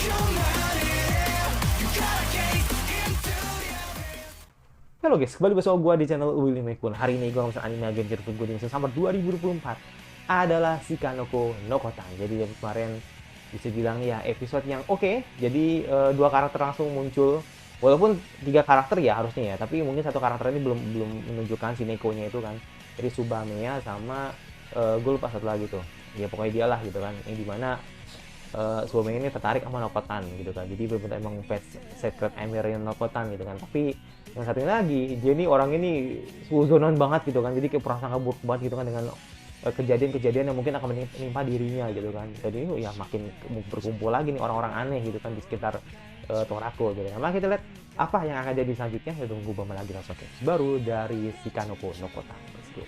Halo guys, kembali bersama gue di channel Willy Mekun. Hari ini gue ngomongin anime Agent Good Game Summer 2024 adalah Shikanoko no Kotan. Jadi kemarin bisa bilang ya episode yang oke. Jadi dua karakter langsung muncul. Walaupun tiga karakter ya harusnya ya, tapi mungkin satu karakter ini belum menunjukkan si Neko-nya itu kan. Jadi Subameya sama gue lupa satu lagi tuh. Ya pokoknya dia lah gitu kan. Yang dimana Subameya ini tertarik sama Nokotan gitu kan. Jadi benar-benar emang pet secret Emirian Nokotan gitu kan. Tapi yang satunya lagi, dia ini orang ini suzonan banget gitu kan. Jadi kayak prasangka buruk banget gitu kan dengan kejadian-kejadian yang mungkin akan menimpa dirinya gitu kan. Jadi ya makin berkumpul lagi nih orang-orang aneh gitu kan di sekitar Torako gitu kan. Nah, kita lihat apa yang akan jadi selanjutnya. Ya tunggu beberapa lagi langsung baru dari Shikanoko no Kotan. Let's go.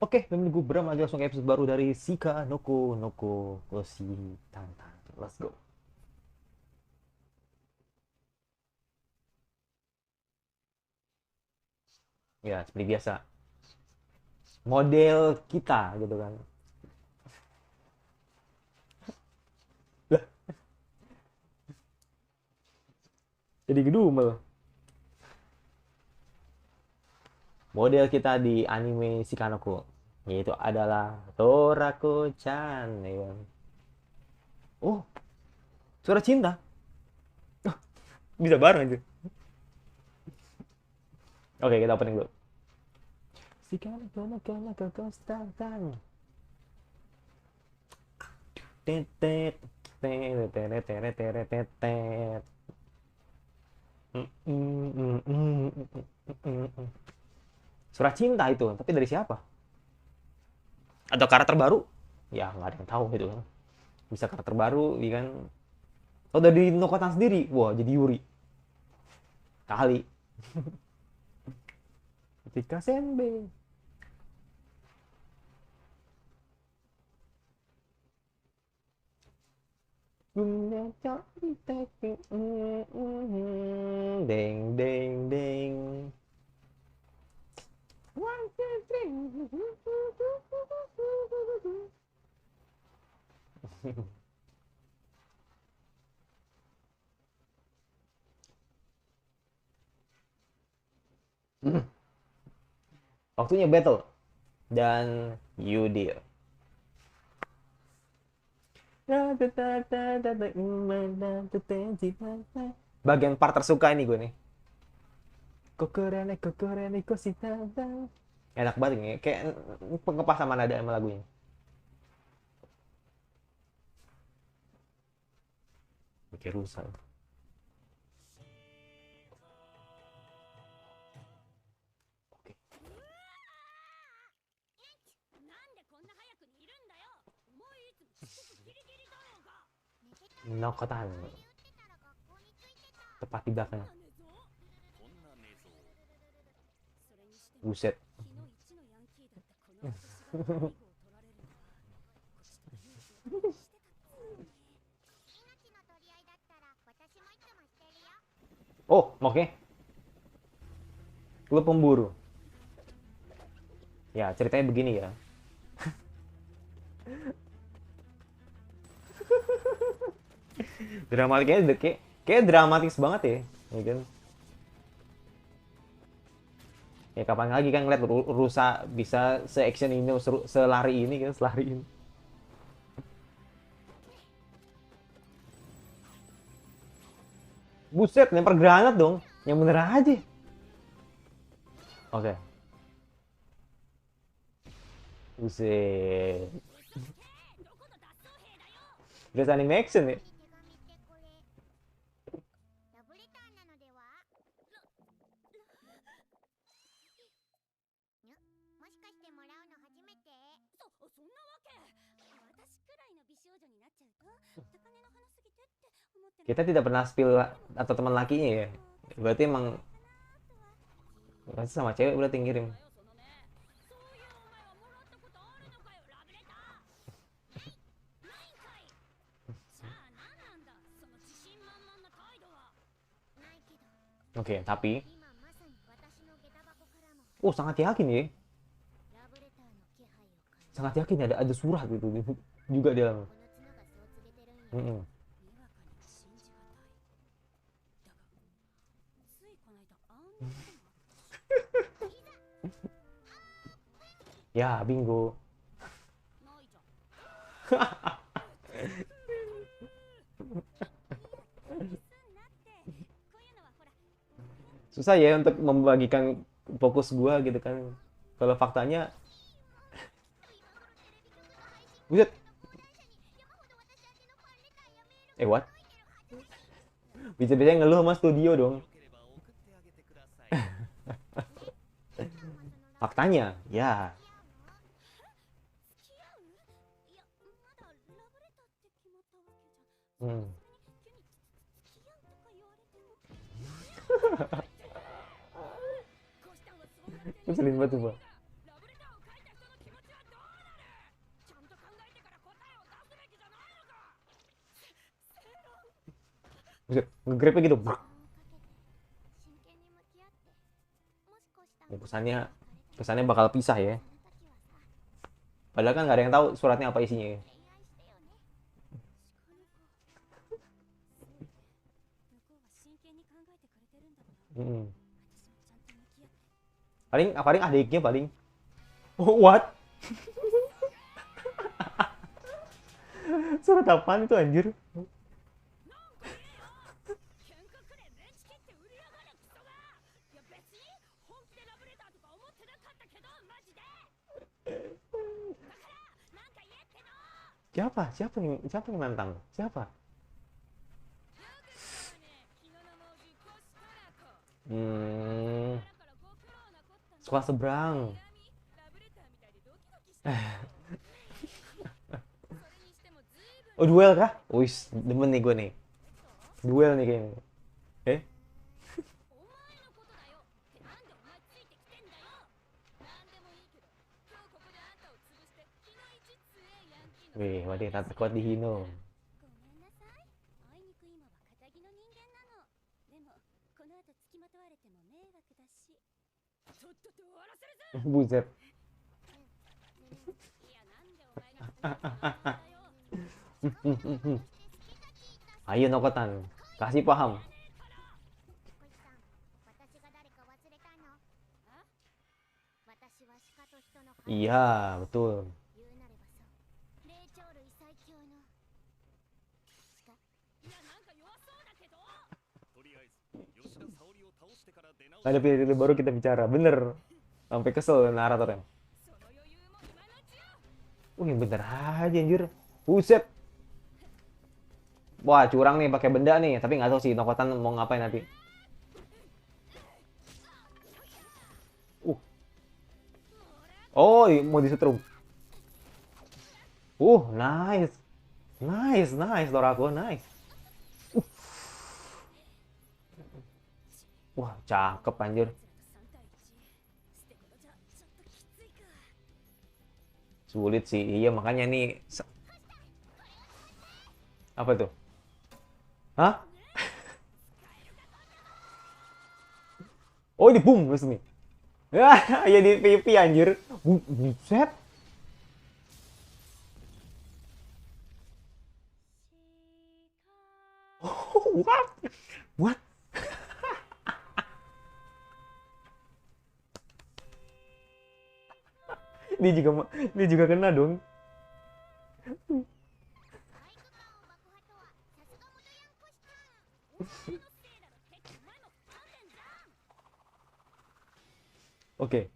Oke, menunggu Bram lagi langsung ke episode baru dari Shikanoko no Koshi Tantan. Let's go. Ya, seperti biasa. Model kita gitu kan. Lah, jadi gedumel. Model kita di anime Shikanoko yaitu adalah Torako-chan ya kan? Oh, suara cinta. Bisa bareng aja. Oke, kita opening dulu. Shikanoko no Koshi Tantan. Tetet tetet tetet tetet tetet. Surat cinta itu, tapi dari siapa? Atau karakter baru? Ya nggak ada yang tahu gitu kan. Bisa karakter baru, ya kan? Oh dari Nokotan sendiri, wah jadi Yuri kali. Ketika Senbei. Deng deng deng. One, two, three. Waktunya battle dan you deal. Bagian part tersuka ini gue nih. Kokorene kokorene kositata. Enak banget nih, kayak ngepas sama nada sama lagunya. Mikir rusak. Oke. Nokotan. Tepat di belakang. Buset. Oh, oke. Okay. Lu pemburu. Ya, ceritanya begini ya. Dramatiknya kayak dramatis banget ya. Ya kan? Ya kapan lagi kan ngeliat rusa bisa se-action ini, selari ini kan, selari ini. Buset, lempar granat dong. Yang bener aja. Oke. Okay. Buset. Udah animation ya. Kita tidak pernah spill atau teman lakinya ya. Berarti emang pasti sama cewek berarti ngirim. Oke, tapi sangat yakin ya. Sangat yakin ada surat gitu juga di dalam. Ya, bingo. Susah ya untuk membagikan fokus gua gitu kan. Kalau faktanya, buset, what? Bisa-bisa ngeluh sama studio dong. Faktanya, ya. Hmm. Ngeselin banget tuh, Pak. Buset, nge-grabnya gitu. Bruk. Ya, kesannya bakal pisah ya. Padahal kan nggak ada yang tahu suratnya apa isinya ya. Hmm. Paling adiknya paling. Oh, what? Surat apaan itu anjir? Siapa? Siapa yang nantang? Siapa? Hmm, sekolah seberang. Oh, duel kah? Wis, demen nih gue nih. Duel nih kayaknya. Eh? Wih, waduh, tante kuat di Hino. Buset. Ayo Nokotan, kasih paham. Iya, betul. Ada pilih baru kita bicara, bener. Sampai kesel naratornya. Wih, bentar aja anjir. Buset. Wah, curang nih pakai benda nih, tapi nggak tahu sih Nokotan mau ngapain nanti. Uh. Oh, mau disetrum. Nice. Nice, Dorago, nice. Wah, cakep anjir. Sulit sih, iya makanya nih. Apa tuh? Hah? Oh, ini boom, terus nih. Ya, ya di PvP anjir. Buset. Oh, what? What? Dia juga kena dong. Oke.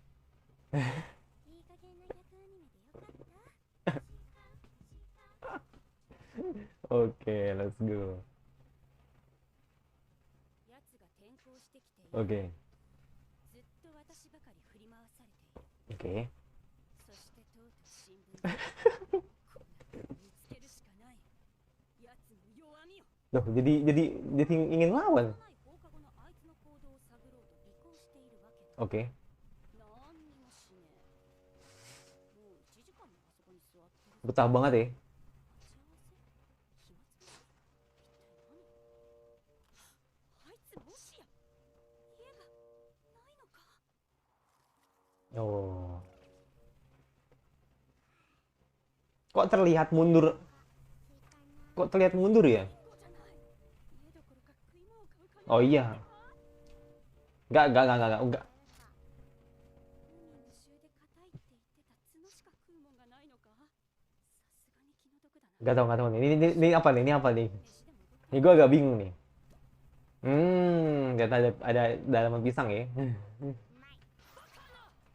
Oke, let's go. Oke. Oke. Loh, jadi ingin lawan. Oke. Betah banget ya. Oh. Kok terlihat mundur? Kok terlihat mundur ya? Oh iya. Enggak. 海無臭で硬いって言ってた角しか食うもんがないのか。さすがに気の毒だな。 Enggak tahu nih. Ini apa nih? Ini apa nih? 飯でもどっか Ini gue agak bingung nih. Ternyata ada dalaman pisang ya.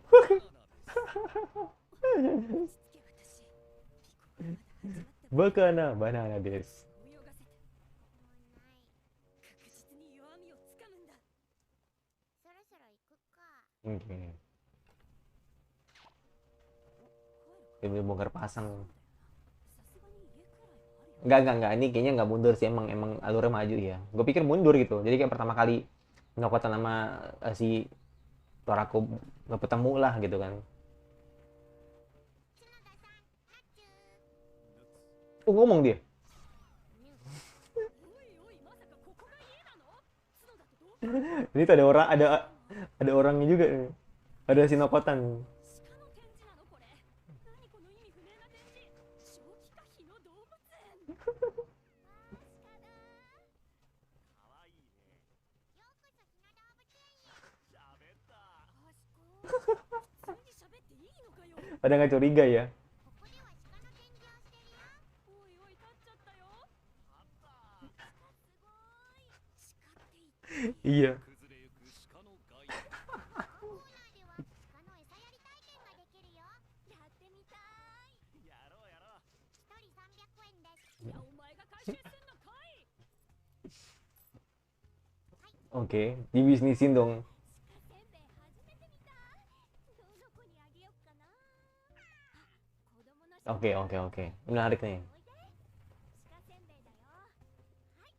落ち着け私。ピコがまだ味わったばかり。 Bakana banana des. 泳がせて。確実に弱みをつかむんだ。そろそろ行くか。 Oke. 帰 Dia るか。 bongkar そう pasang. だよな。さすがに家くらいはあるよ。 Enggak. Ini kayaknya nggak mundur sih. Emang alurnya maju ya. Gue pikir mundur gitu. Jadi kayak pertama kali Nokota nama si Torako nggak ketemu lah gitu kan. Oh, ngomong dia. おいおい、まさかここが家なの？角だとどうか。 Ini tuh ada orangnya juga nih. Ada si Nokotan. 鹿の展示なのこれ。何この意味不明な展示。正気か日の動物園。あー、鹿だ。かわいいね。ようこそ日の動物園へ。喋った。あしこ。普通に喋っていいのかよ。 Pada nggak curiga ya. ここでは鹿の展示をしてるよ。おいおい、立っちゃったよ。あった。鹿すごい。鹿って言って。 Iya. 崩れゆく鹿の外コーナーでは鹿の餌やり体験ができるよ。やってみたい。やろうやろう。一人300円です。いや、お前が回収すんのかい。 Oke, dibisnisin dong. 鹿せんべい初めて見た。どの子にあげよっかな。あ、子供の鹿。 Oke. Menarik nih. おいで。鹿せんべいだよ。はい。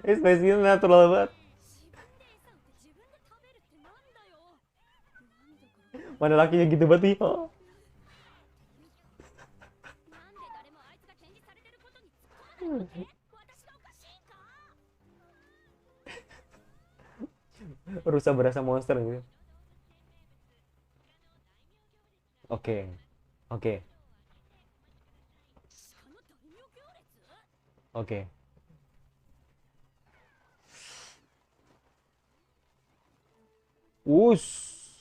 Spesiesnya natural banget. 自分で餌をって自分で食べるってなんだよ。弱みどころ。 Mana lakinya gitu banget nih. Oh. なんで誰もあいつが展示されてることに突っ込まないわけ？私がおかしいんか？ Rusa berasa monster gitu. Oke. 鹿の大名行列？ Oke.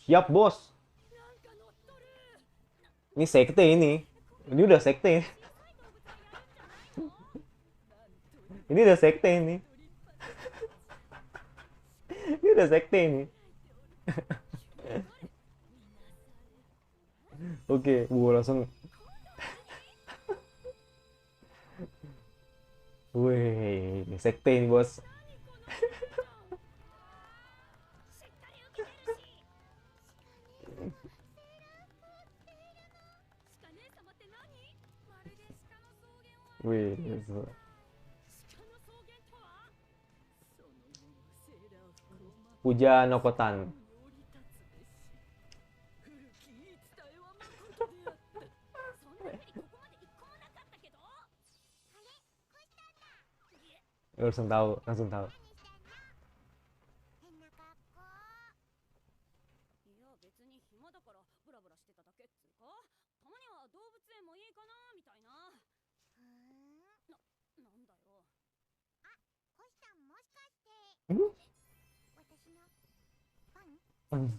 Siap bos. なんか乗っとる。 Ini sekte ini. Ini udah sekte. 小さい動物がいるんじゃないの？ Ini udah sekte ini. 立派な。 Ini udah sekte ini. Oke, langsung. Wih, sekte ini bos. しっかり受けてるし。鹿姉様って何？まるで鹿の草原を。 Wih, 鹿の草原とは？その後もセーラー服をまと Puja Nokotan. 降り立つべし。古き言い伝えはまことであった。そんなふりここまで一個もなかったけど。あれ？こうしたんだ。いえ。 Langsung tahu, langsung tahu. 変な格好。いや別に暇だからブラブラしてただけっつうか。たまには動物園もいいかなみたいな。なんだよ。あ、コシさんもしかして。私のファン？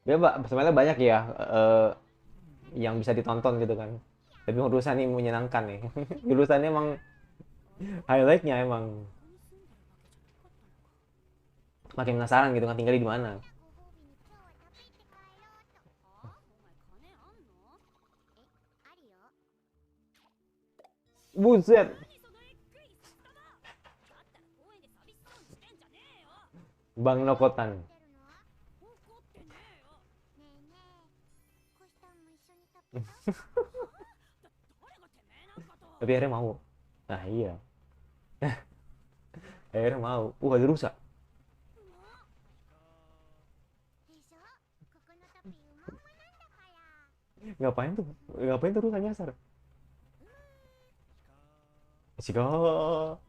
Sebenarnya banyak ya yang bisa ditonton gitu kan. Tapi urusan ini menyenangkan nih. Urusannya emang highlightnya emang makin penasaran gitu kan tinggalnya di mana. Buset. Bang Nokotan. Tapi akhirnya mau. Nah iya. Akhirnya mau. Ada rusa. Ngapain tuh? Ngapain tuh rusa nyasar? Chico.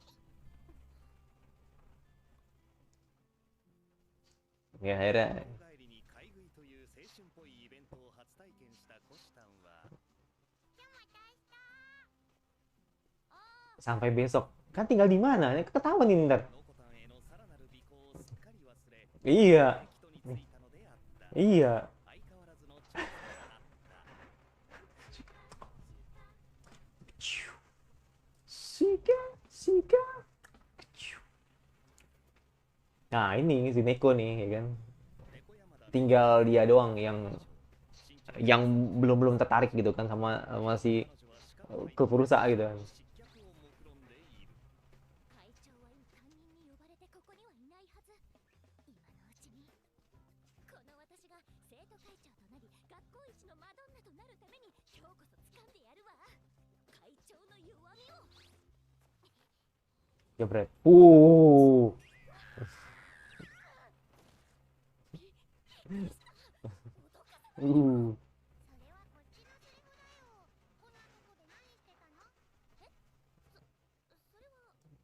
Ya akhirnya 帰りに買い食いという青春っぽいイベントを初体験したコシタンは sampai besok. Kan tinggal di mana? Ketahuan ini ntar. ノコタンへのさらなる尾行をすっかり忘れ Iya, 駅とに着いたのであった iya. 相変わらずのチャンスがあった Shika, Shika. Nah ini si Neko nih, ya kan. 猫山田 Tinggal dia doang yang 新居 belum tertarik gitu kan sama si 彼女はしかも Kufurusa gitu kan. 失脚を目論んでいる会長は担任に呼ばれてここにはいないはず。今のうちにこの私が生徒会長となり学校一のマドンナとなるために今日こそ掴んでやるわ。会長の弱みを。 Jebret. Uh. それはこっちのセリフだよ。こんなとこで何してたの？え？それは何？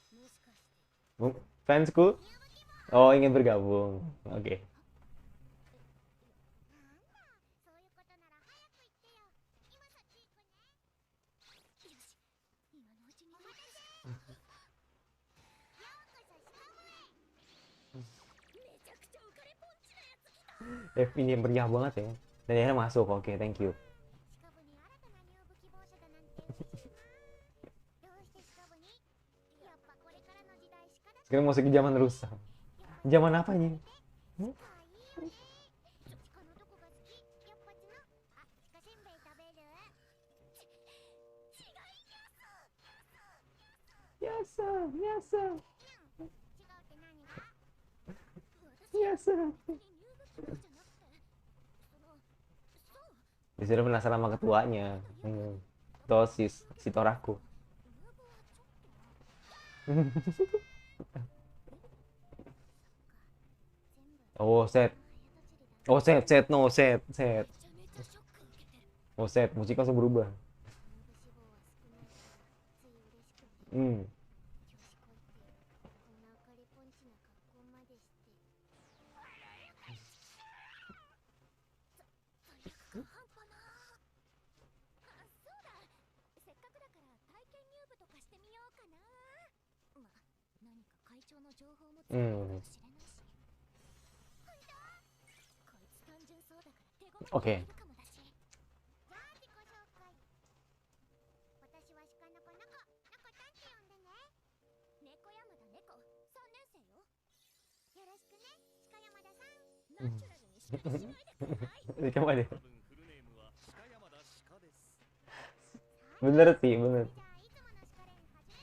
もしかして Fansku? Oh, ingin bergabung. Oke. なんだ、そういうことなら早く言ってよ。今そっち行くね。よし、今のうちに。お待たせ。ようこそシカゴへ。めちゃくちゃ浮かれポンチのやつ来た。 Ini meriah banget ya. Dan akhirnya masuk. Oke, thank you. シカゴに新たな入部希望者だなんて嬉しいな。どうしてシカゴに？やっぱこれからの時代シカだ。 Sekarang masuk ke zaman rusak. Zaman apa ini? あ、いいよね。シカのどこが好き？やっぱちの。あ、シカせんべい食べる？違います。 Biasa, biasa, 違うって何が？私 biasa. に入部希望じゃなくて、そう。 Disuruh penasaran sama ketuanya. Tuh si Toraku. ムーブはちょっと。 Oh, set. Oh, set, set, no, set, set. めちゃめちゃショック受けてる。 Oh, set. Musik langsung berubah. 入部志望は少ないからつい嬉しくて。 Hmm. 女子校ってこんな浮かれポンチな格好までして。罪悪感半端な。あ、そうだ。せっかくだから体験入部とかしてみようかな。ま、何か会長の情報もつかめるかもしれないし。本当？こいつ単純そうだから手ごわになるかもだし。じゃあ自己紹介。私は鹿の子ノコタンって呼んでね。猫山田猫3年生よ。よろしくね、鹿山田さん。ナチュラルにしかしないでください。 Coba deh. 多分フルネームは鹿山田鹿です Bener sih, bener. じゃあいつもの鹿連始めるぞ。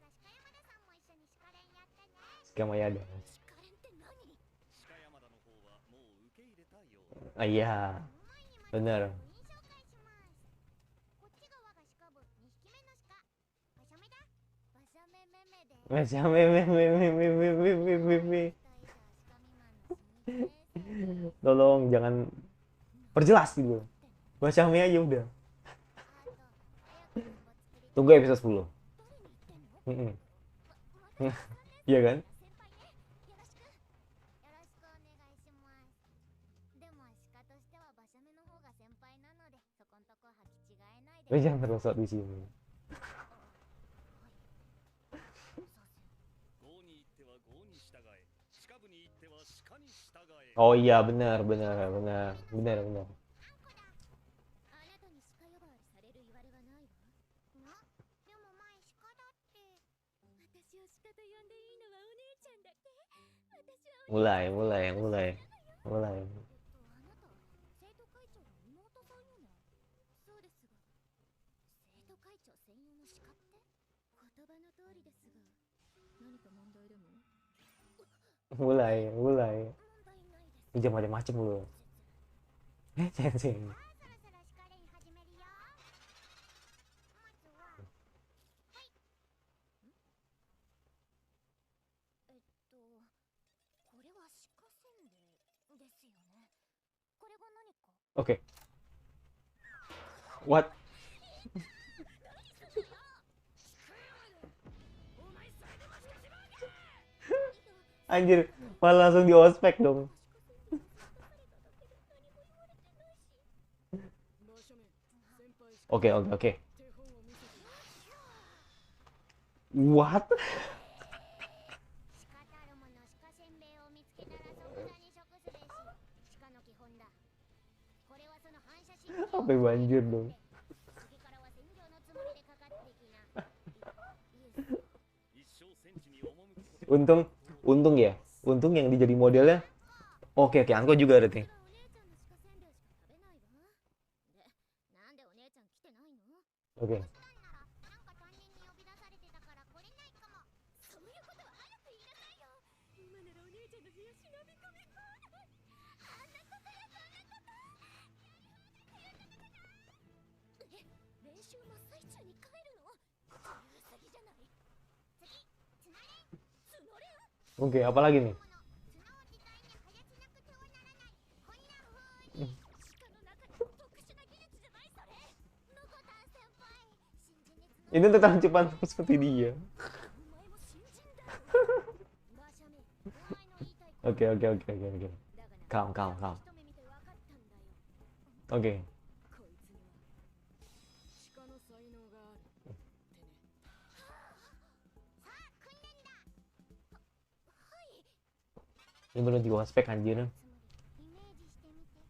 せっかくだから鹿山田さんも一緒に鹿連やってね。 Skema ya ada. 鹿連って何？鹿山田の方はもう受け入れたよう Ah, iya. 前に Bener. 部員紹介します。こっちが我が鹿部2匹目の鹿。バシャメだ。バシャメメメで。 Macam meme. Tolong jangan perjelas gitu. Bahasa meme aja udah. Tunggu episode 10. Mm-mm. Iya kan? よろしくお願いします。でも鹿としてはバシャメの方が先輩なので、そこんとこ履き違えないで。 Jangan terusok di sini. 郷に行っては郷に従え鹿部に行っては鹿に従え Oh iya, benar, benar, benar, benar, benar. あなたに鹿呼ばわりされる言われはないわ。でも前鹿だって。私を鹿と呼んでいいのはお姉ちゃんだけ。私は Mulai, mulai, mulai, mulai. あなた生徒会長の妹さんよね。そうですが、生徒会長専用の鹿って言葉の通りですが、何か問題でも？ Mulai, mulai. 問題ないです。 Ini jam macam lu. Sensei. そろそろ鹿連始めるよ。まずは、はい。これは鹿せんべいですよね。これが何か？ Oke. What? お前それでも鹿島が Anjir, malah langsung di ospek dong. Oke, oke, oke. What? 鹿たるもの鹿せんべいを見つけたら即座に食すべし。鹿の基本だ。これはその反射神経を Sampai banjir dong. 次からは戦場のつもりでかかってきな。イエス。一生戦地に赴くこと Untung ya. Untung yang dijadi modelnya. Oke, oke, Anko juga berarti. お姉ちゃんの鹿せんべいしか食べないわ。で、なんでお姉ちゃん来てないの？ Oke. なんか担任に呼び出されてたから来れないかも。そういうことは早く言いなさいよ。今ならお姉ちゃんの部屋忍び込み放題。あんなことやそんなこと。え、練習真っ最中に帰るの？自由すぎじゃない？次、つなれん。つのれん？ Oke, apa lagi nih? 角を自在に生やしなくてはならない。こんな風に。鹿の中でも特殊な技術じゃないそれ。ノコタン先輩。新人に角 Ini tentang cepat seperti dia. お前も新人だろ。馬車目、お前の言いたいこと。 Oke, oke, oke, oke, oke. だがな、 Calm, calm, calm. 一目見て分かったんだよ。 Oke. こいつには鹿の才能がある。ってね。さあ、訓練だ。はい。 Ini belum di ospek anjir. つもり、イメージしてみて。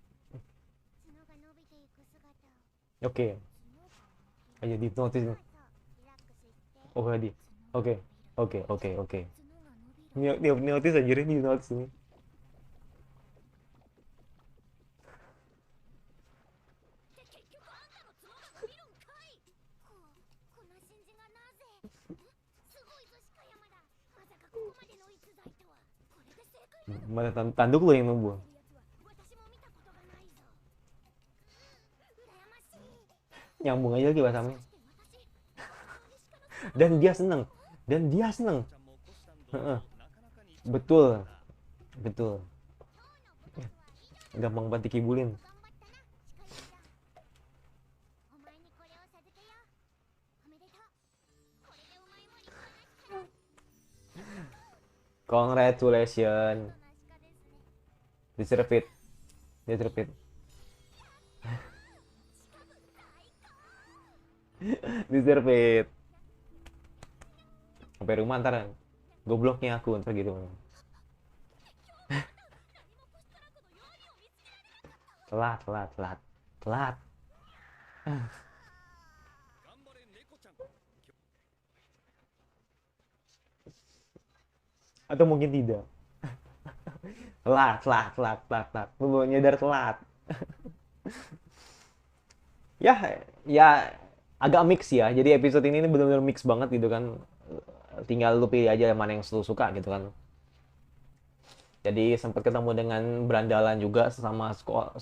角が伸びていく姿を。 Oke. 角が Ayo dihipnotis そう nih. リラックスして。 Oh, tadi. 角が Oke. 伸びる。 Oke, oke, oke. 角が伸びる。 Hipnotis anjir, ini hipnotis nih. って結局あんたの角が伸びるんかい。こんな新人がなぜ？すごいぞ鹿山だ。まさかここまでの逸材とは。これで正解なの？ Mana tanduk lu yang membuang. 私も見たことがないぞ。羨ましい。 Nyambung aja lagi bahasannya. そして私、 Dan dia seneng. Dan dia seneng. ちゃんも虎視眈々となかなかに Betul. Betul. Gampang banget dikibulin. 頑張ったな、鹿山だ。お前にこれを授けよう。おめでとう。これでお前も立派な鹿だ。 Congratulations. 立派な鹿ですね。 Deserve it. Deserve it. Deserve it. Sampai rumah ntar gobloknya aku ntar gitu. Telat, telat, telat. Telat. 頑張れ猫ちゃん Atau mungkin tidak. Telat, telat, telat, telat, telat. Baru nyadar telat. Ya, ya agak mix ya. Jadi episode ini benar-benar mix banget gitu kan. Tinggal lu pilih aja mana yang lu suka gitu kan. Jadi sempat ketemu dengan berandalan juga sama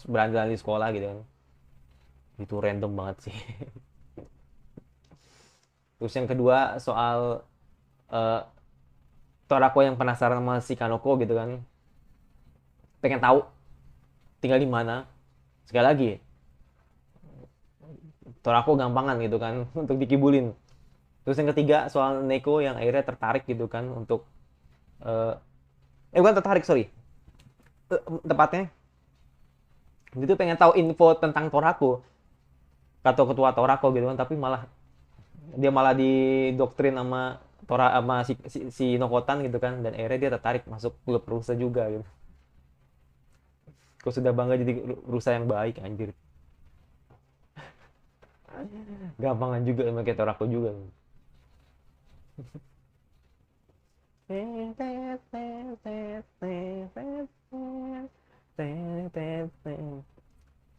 berandalan di sekolah gitu kan. Itu random banget sih. Terus yang kedua soal Torako yang penasaran sama si Kanoko gitu kan. Pengen tahu tinggal di mana. Sekali lagi, Torako gampangan gitu kan untuk dikibulin. Terus yang ketiga soal Neko yang akhirnya tertarik gitu kan untuk bukan tertarik, sorry. Tepatnya itu pengen tahu info tentang Torako atau ketua Torako gitu kan, tapi dia malah didoktrin sama si Nokotan gitu kan, dan akhirnya dia tertarik masuk klub rusa juga gitu. Kok sudah bangga jadi rusa yang baik anjir. Gampangan juga sama kayak Torako juga.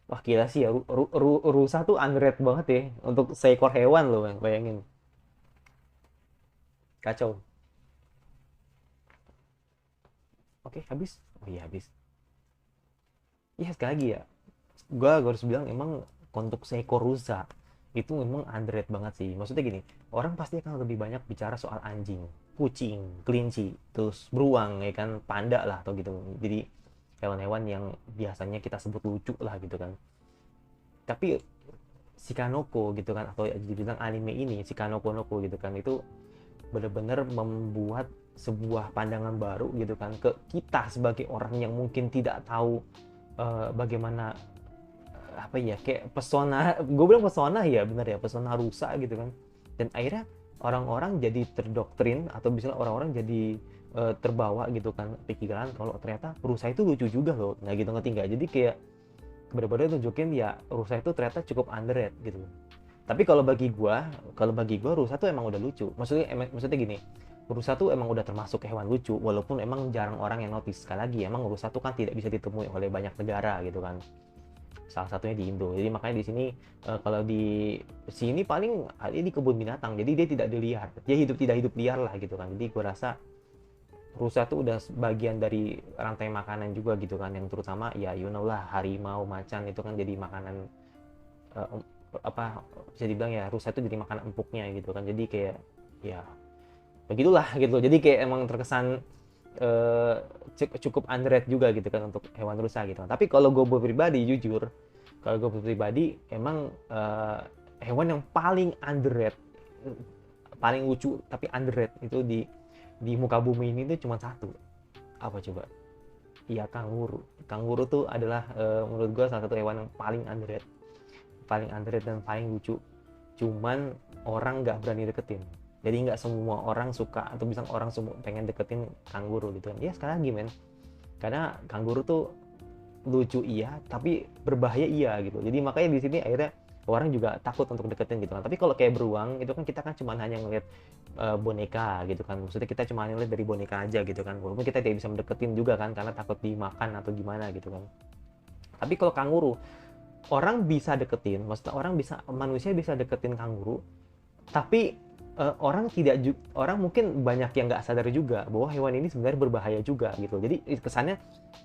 Wah gila sih ya, rusa tuh underrated banget ya untuk seekor hewan loh, bayangin. Kacau. Oke, habis. Oh iya, habis. Ya sekali lagi ya, gue harus bilang emang untuk seekor rusa itu memang underrated banget sih. Maksudnya gini, orang pasti akan lebih banyak bicara soal anjing, kucing, kelinci, terus beruang ya kan, panda lah atau gitu. Jadi hewan-hewan yang biasanya kita sebut lucu lah gitu kan. Tapi si Kanoko gitu kan, atau dibilang anime ini si Kanoko Noko gitu kan, itu bener-bener membuat sebuah pandangan baru gitu kan ke kita sebagai orang yang mungkin tidak tahu bagaimana apa ya, kayak pesona, gue bilang pesona ya bener ya, pesona rusa gitu kan. Dan akhirnya orang-orang jadi terdoktrin atau misalnya orang-orang jadi terbawa gitu kan pikiran kalau ternyata rusa itu lucu juga loh, nah gitu, ngerti nggak? Jadi kayak bener-bener tunjukin ya rusa itu ternyata cukup underrated gitu. Tapi kalau bagi gua rusa tuh emang udah lucu. Maksudnya gini, rusa tuh emang udah termasuk hewan lucu, walaupun emang jarang orang yang notice. Sekali lagi, emang rusa tuh kan tidak bisa ditemui oleh banyak negara gitu kan. Salah satunya di Indo. Jadi makanya di sini kalau di sini paling ada di kebun binatang. Jadi dia tidak diliar. Dia tidak hidup liar lah gitu kan. Jadi gua rasa rusa tuh udah bagian dari rantai makanan juga gitu kan, yang terutama ya you know lah, harimau, macan itu kan jadi makanan apa bisa dibilang ya, rusa itu jadi makanan empuknya gitu kan. Jadi kayak ya begitulah gitu. Jadi kayak emang terkesan eh, cukup underrated juga gitu kan untuk hewan rusa gitu. Tapi kalau gue pribadi jujur, kalau gue pribadi emang hewan yang paling underrated, paling lucu tapi underrated itu di muka bumi ini tuh cuma satu. Apa coba? Iya, kanguru. Kanguru tuh adalah menurut gue salah satu hewan yang paling underrated dan paling lucu. Cuman orang nggak berani deketin. Jadi nggak semua orang suka atau bisa orang semua pengen deketin kanguru gitu kan. Ya sekali lagi men, karena kanguru tuh lucu iya, tapi berbahaya iya gitu. Jadi makanya di sini akhirnya orang juga takut untuk deketin gitu kan. Tapi kalau kayak beruang itu kan kita kan cuma hanya ngeliat boneka gitu kan. Maksudnya kita cuma ngeliat dari boneka aja gitu kan. Walaupun kita tidak bisa mendeketin juga kan karena takut dimakan atau gimana gitu kan. Tapi kalau kanguru, orang bisa deketin, maksudnya manusia bisa deketin kanguru, tapi orang mungkin banyak yang nggak sadar juga bahwa hewan ini sebenarnya berbahaya juga gitu. Jadi kesannya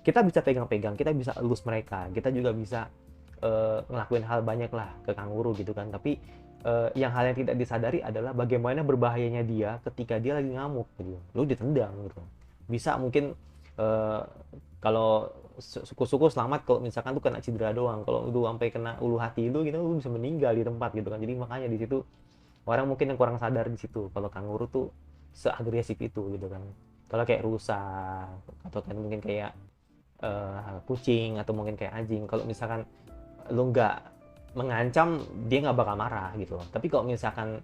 kita bisa pegang-pegang, kita bisa elus mereka, kita juga bisa ngelakuin hal banyak lah ke kanguru gitu kan. Tapi hal yang tidak disadari adalah bagaimana berbahayanya dia ketika dia lagi ngamuk gitu. Lu ditendang gitu. Bisa mungkin kalau suku-suku selamat kalau misalkan tuh kena cedera doang. Kalau lu sampai kena ulu hati lu gitu, lu bisa meninggal di tempat gitu kan. Jadi makanya di situ orang mungkin yang kurang sadar di situ kalau kanguru tuh seagresif itu gitu kan. Kalau kayak rusa atau kan mungkin kayak kucing atau mungkin kayak anjing, kalau misalkan lu nggak mengancam dia nggak bakal marah gitu. Tapi kalau misalkan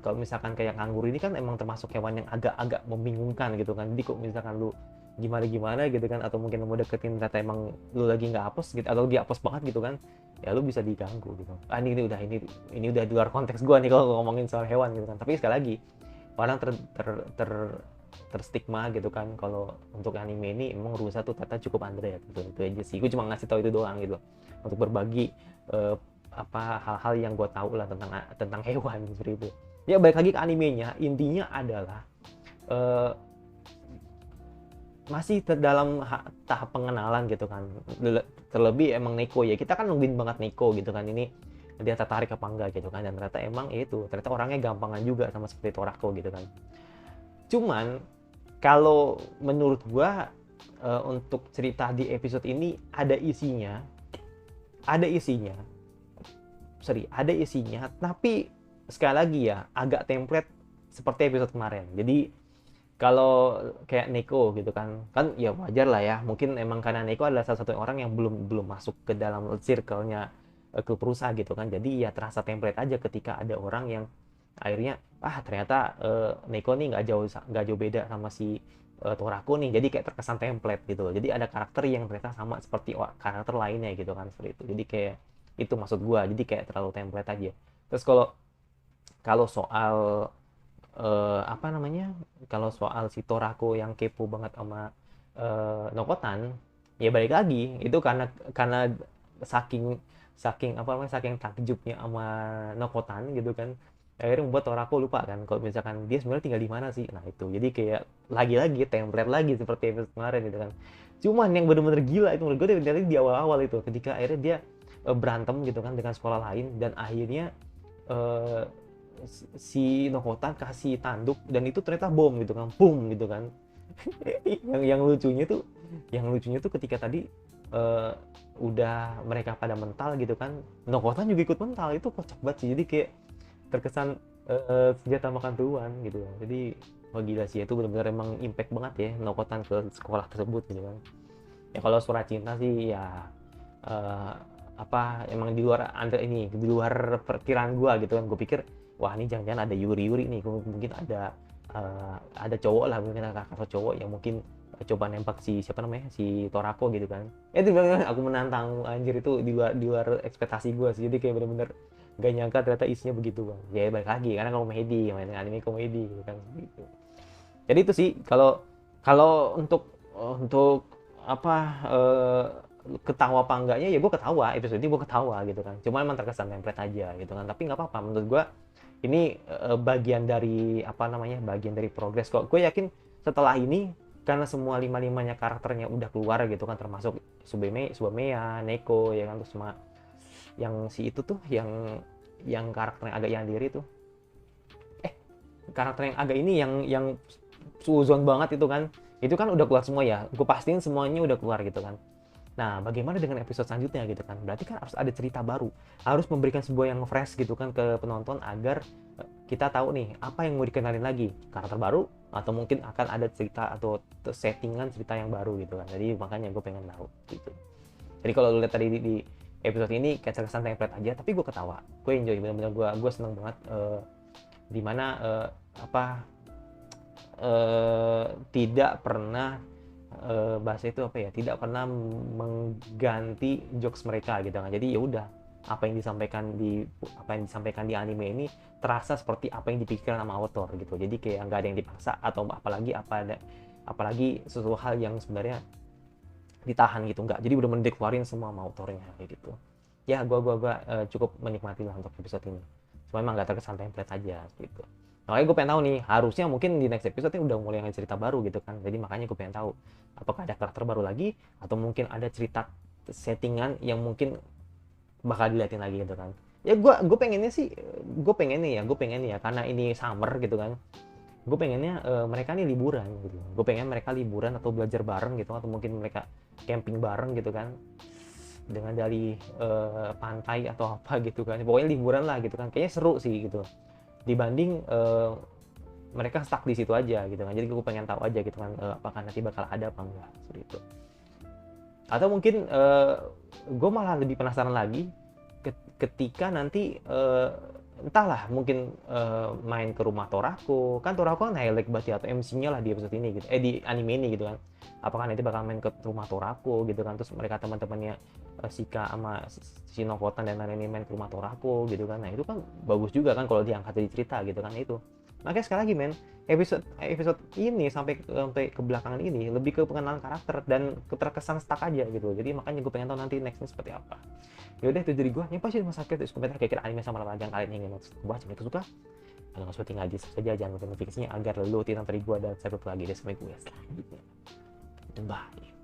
kalau misalkan kayak kanguru ini kan emang termasuk hewan yang agak-agak membingungkan gitu kan. Jadi kok misalkan lu gimana gitu kan, atau mungkin lu mau deketin ternyata emang lu lagi nggak apes gitu atau dia apes banget gitu kan, ya lu bisa diganggu gitu. Ini udah di luar konteks gua nih kalau ngomongin soal hewan gitu kan. Tapi sekali lagi orang terstigma gitu kan kalau untuk anime ini emang rusa tuh ternyata cukup underrated gitu. Itu aja sih, gue cuma ngasih tahu itu doang gitu untuk berbagi hal-hal yang gue tahu lah tentang hewan seperti itu. Ya balik lagi ke animenya, intinya adalah masih dalam tahap pengenalan gitu kan. Terlebih emang Neko ya, kita kan nungguin banget Neko gitu kan, ini dia tertarik apa enggak gitu kan. Dan ternyata emang ternyata orangnya gampangan juga sama seperti Torako gitu kan. Cuman kalau menurut gua untuk cerita di episode ini ada isinya, tapi sekali lagi ya agak template seperti episode kemarin. Jadi kalau kayak Neko gitu kan ya wajar lah ya, mungkin emang karena Neko adalah salah satu orang yang belum masuk ke dalam circle-nya klub rusa gitu kan. Jadi ya terasa template aja ketika ada orang yang akhirnya ternyata Neko nih nggak jauh beda sama si Torako nih, jadi kayak terkesan template gitu. Jadi ada karakter yang ternyata sama seperti karakter lainnya gitu kan, seperti itu. Jadi kayak itu maksud gua, jadi kayak terlalu template aja. Terus kalau soal kalau soal si Torako yang kepo banget sama Nokotan, ya balik lagi itu karena saking takjubnya sama Nokotan gitu kan, akhirnya membuat Torako lupa kan kalau misalkan dia sebenarnya tinggal di mana sih. Nah itu jadi kayak lagi-lagi template lagi seperti episode kemarin gitu kan. Cuman yang bener-bener gila itu menurut gue ternyata di awal-awal itu ketika akhirnya dia berantem gitu kan dengan sekolah lain, dan akhirnya si Nokotan kasih tanduk dan itu ternyata bom gitu kan, boom gitu kan. yang lucunya tuh ketika tadi udah mereka pada mental gitu kan, Nokotan juga ikut mental. Itu kocak banget sih, jadi kayak terkesan senjata makan tuan gitu. Jadi Wah gila sih, itu benar-benar emang impact banget ya Nokotan ke sekolah tersebut gitu kan. Ya kalau surat cinta sih ya eh, apa emang di luar ini di luar perkiraan gua gitu kan. Gue pikir wah ini jangan-jangan ada Yuri nih, mungkin ada cowok lah, mungkin ada kakak cowok yang mungkin coba nembak si siapa namanya si Torako gitu kan. Itu bener aku menantang anjir, itu di luar ekspektasi gua sih. Jadi kayak bener-bener gak nyangka ternyata isinya begitu bang. Ya balik lagi karena komedi, main anime komedi gitu kan gitu. Jadi itu sih kalau kalau untuk apa ketawa apa enggaknya, ya gue ketawa, episode ini gue ketawa gitu kan, cuma emang terkesan template aja gitu kan, tapi nggak apa-apa menurut gue. Ini bagian dari apa namanya, bagian dari progres kok. Gue yakin setelah ini karena semua lima-limanya karakternya udah keluar gitu kan, termasuk Subameya, Neko ya kan, terus sama yang si itu tuh yang karakternya agak yang diri tuh, karakter yang agak ini yang suzon banget itu kan udah keluar semua ya, gue pastiin semuanya udah keluar gitu kan. Nah bagaimana dengan episode selanjutnya gitu kan, berarti kan harus ada cerita baru, harus memberikan sebuah yang fresh gitu kan ke penonton, agar kita tahu nih apa yang mau dikenalin lagi, karakter baru atau mungkin akan ada cerita atau settingan cerita yang baru gitu kan. Jadi makanya gue pengen tahu gitu. Jadi kalau lu lihat tadi di episode ini kayak kesan template aja, tapi gue ketawa, gue enjoy bener-bener, gue seneng banget dimana apa tidak pernah bahasa itu apa ya, tidak pernah mengganti jokes mereka gitu kan. Jadi ya udah, apa yang disampaikan di anime ini terasa seperti apa yang dipikirkan sama author gitu. Jadi kayak nggak ada yang dipaksa, atau apalagi sesuatu hal yang sebenarnya ditahan gitu, nggak. Jadi udah mendekluarin semua sama autornya kayak gitu. Ya gua cukup menikmati lah untuk episode ini, cuma emang nggak terkesan template aja gitu. Makanya gue pengen tahu nih, harusnya mungkin di next episode ini udah mulai ada cerita baru gitu kan. Jadi makanya gue pengen tahu apakah ada karakter baru lagi, atau mungkin ada cerita settingan yang mungkin bakal diliatin lagi gitu kan. Ya gue pengennya ya karena ini summer gitu kan. Gue pengennya mereka nih liburan gitu. Gue pengen mereka liburan atau belajar bareng gitu, atau mungkin mereka camping bareng gitu kan, dengan dari pantai atau apa gitu kan. Pokoknya liburan lah gitu kan. Kayaknya seru sih gitu, dibanding mereka stuck di situ aja gitu kan. Jadi gue pengen tahu aja gitu kan, apakah nanti bakal ada apa enggak seperti itu. Atau mungkin gue malah lebih penasaran lagi ketika nanti entahlah, mungkin main ke rumah Torako. Kan Torako kan highlight banget ya, atau MC-nya lah di episode ini gitu, di anime ini gitu kan. Apakah nanti bakal main ke rumah Torako gitu kan, terus mereka teman-temannya Shika sama si Nokotan dan lain-lain main ke rumah Torako gitu kan. Nah itu kan bagus juga kan kalau diangkat jadi cerita gitu kan. Itu makanya sekali lagi men, episode ini sampai ke belakangan ini lebih ke pengenalan karakter dan keterkesan stuck aja gitu. Jadi makanya gue pengen tahu nanti nextnya seperti apa. Yaudah itu dari gue, nyapa sih mas sakit, terus komentar kira-kira anime sama apa yang kalian ingin bahas. Jika suka, kalau nggak suka tinggal di subscribe saja, jangan lupa notifikasinya agar lu tidak terlalu gue dan saya lagi deh sampai gue selanjutnya. Bye.